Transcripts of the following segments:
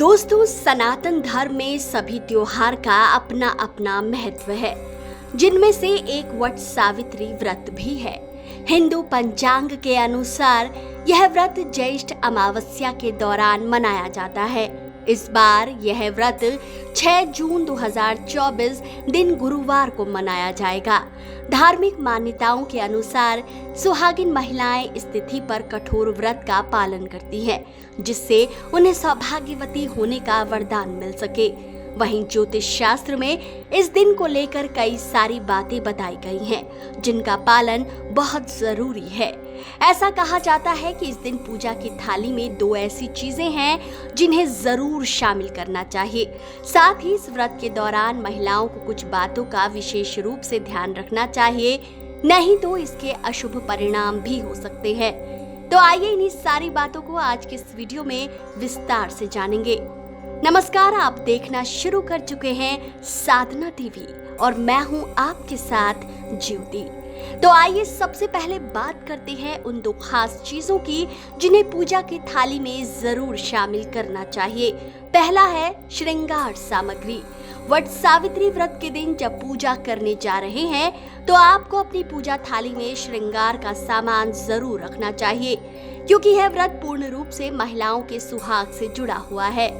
दोस्तों, सनातन धर्म में सभी त्योहार का अपना अपना महत्व है, जिनमें से एक वट सावित्री व्रत भी है। हिंदू पंचांग के अनुसार यह व्रत ज्येष्ठ अमावस्या के दौरान मनाया जाता है। इस बार यह व्रत 6 जून 2024 दिन गुरुवार को मनाया जाएगा। धार्मिक मान्यताओं के अनुसार सुहागिन महिलाएं इस तिथि पर कठोर व्रत का पालन करती हैं, जिससे उन्हें सौभाग्यवती होने का वरदान मिल सके। वहीं ज्योतिष शास्त्र में इस दिन को लेकर कई सारी बातें बताई गई हैं, जिनका पालन बहुत जरूरी है। ऐसा कहा जाता है कि इस दिन पूजा की थाली में 2 ऐसी चीजें हैं जिन्हें जरूर शामिल करना चाहिए। साथ ही इस व्रत के दौरान महिलाओं को कुछ बातों का विशेष रूप से ध्यान रखना चाहिए, नहीं तो इसके अशुभ परिणाम भी हो सकते हैं। तो आइए इन्हीं सारी बातों को आज के इस वीडियो में विस्तार से जानेंगे। नमस्कार, आप देखना शुरू कर चुके हैं साधना टीवी और मैं हूं आपके साथ ज्योति। तो आइए सबसे पहले बात करते हैं उन 2 खास चीजों की जिन्हें पूजा की थाली में जरूर शामिल करना चाहिए। पहला है श्रृंगार सामग्री। वट सावित्री व्रत के दिन जब पूजा करने जा रहे हैं तो आपको अपनी पूजा थाली में श्रृंगार का सामान जरूर रखना चाहिए, क्योंकि यह व्रत पूर्ण रूप से महिलाओं के सुहाग से जुड़ा हुआ है।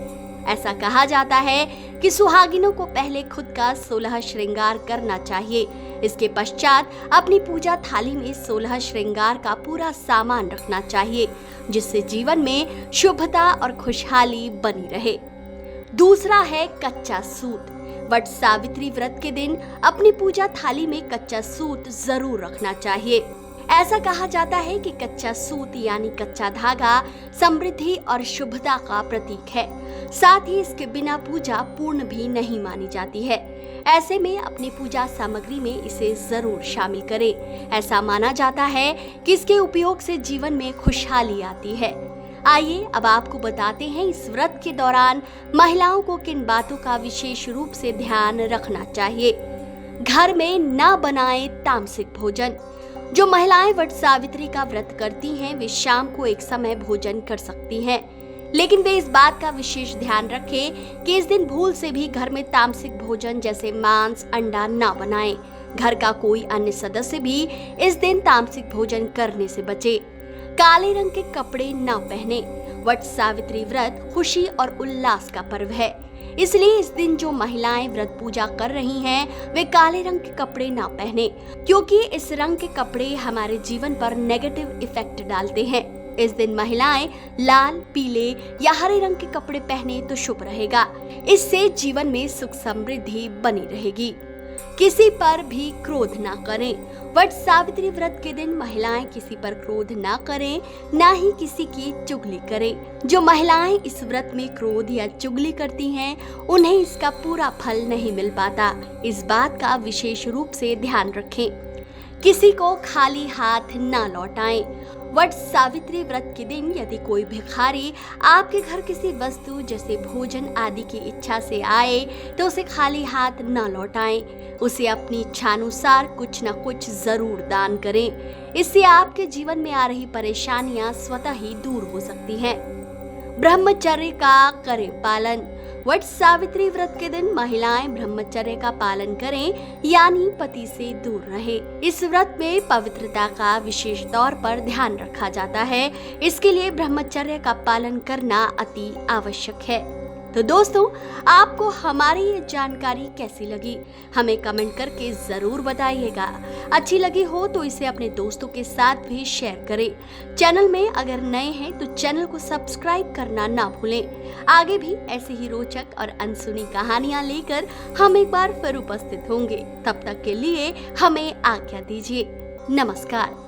ऐसा कहा जाता है कि सुहागिनों को पहले खुद का 16 श्रृंगार करना चाहिए। इसके पश्चात अपनी पूजा थाली में 16 श्रृंगार का पूरा सामान रखना चाहिए, जिससे जीवन में शुभता और खुशहाली बनी रहे। दूसरा है कच्चा सूत। वट सावित्री व्रत के दिन अपनी पूजा थाली में कच्चा सूत जरूर रखना चाहिए। ऐसा कहा जाता है कि कच्चा सूत यानी कच्चा धागा समृद्धि और शुभता का प्रतीक है। साथ ही इसके बिना पूजा पूर्ण भी नहीं मानी जाती है। ऐसे में अपनी पूजा सामग्री में इसे जरूर शामिल करें। ऐसा माना जाता है कि इसके उपयोग से जीवन में खुशहाली आती है। आइए अब आपको बताते हैं इस व्रत के दौरान महिलाओं को किन बातों का विशेष रूप से ध्यान रखना चाहिए। घर में न बनाएं तामसिक भोजन। जो महिलाएं वट सावित्री का व्रत करती हैं वे शाम को एक समय भोजन कर सकती हैं, लेकिन वे इस बात का विशेष ध्यान रखें कि इस दिन भूल से भी घर में तामसिक भोजन जैसे मांस, अंडा न बनाएं। घर का कोई अन्य सदस्य भी इस दिन तामसिक भोजन करने से बचे। काले रंग के कपड़े न पहने। वट सावित्री व्रत खुशी और उल्लास का पर्व है, इसलिए इस दिन जो महिलाएं व्रत पूजा कर रही हैं वे काले रंग के कपड़े ना पहने, क्योंकि इस रंग के कपड़े हमारे जीवन पर नेगेटिव इफेक्ट डालते हैं। इस दिन महिलाएं लाल, पीले या हरे रंग के कपड़े पहने तो शुभ रहेगा। इससे जीवन में सुख समृद्धि बनी रहेगी। किसी पर भी क्रोध ना करें। वट सावित्री व्रत के दिन महिलाएं किसी पर क्रोध ना करें, ना ही किसी की चुगली करें। जो महिलाएं इस व्रत में क्रोध या चुगली करती हैं, उन्हें इसका पूरा फल नहीं मिल पाता। इस बात का विशेष रूप से ध्यान रखें। किसी को खाली हाथ ना लौटाएं। वट सावित्री व्रत के दिन यदि कोई भिखारी आपके घर किसी वस्तु जैसे भोजन आदि की इच्छा से आए तो उसे खाली हाथ न लौटाएं। उसे अपनी इच्छानुसार कुछ न कुछ जरूर दान करें। इससे आपके जीवन में आ रही परेशानियां स्वतः ही दूर हो सकती हैं। ब्रह्मचर्य का करें पालन। वट सावित्री व्रत के दिन महिलाएं ब्रह्मचर्य का पालन करें, यानी पति से दूर रहे। इस व्रत में पवित्रता का विशेष तौर पर ध्यान रखा जाता है, इसके लिए ब्रह्मचर्य का पालन करना अति आवश्यक है। तो दोस्तों, आपको हमारी ये जानकारी कैसी लगी हमें कमेंट करके जरूर बताइएगा। अच्छी लगी हो तो इसे अपने दोस्तों के साथ भी शेयर करें। चैनल में अगर नए हैं तो चैनल को सब्सक्राइब करना ना भूलें। आगे भी ऐसे ही रोचक और अनसुनी कहानियां लेकर हम एक बार फिर उपस्थित होंगे। तब तक के लिए हमें आज्ञा दीजिए। नमस्कार।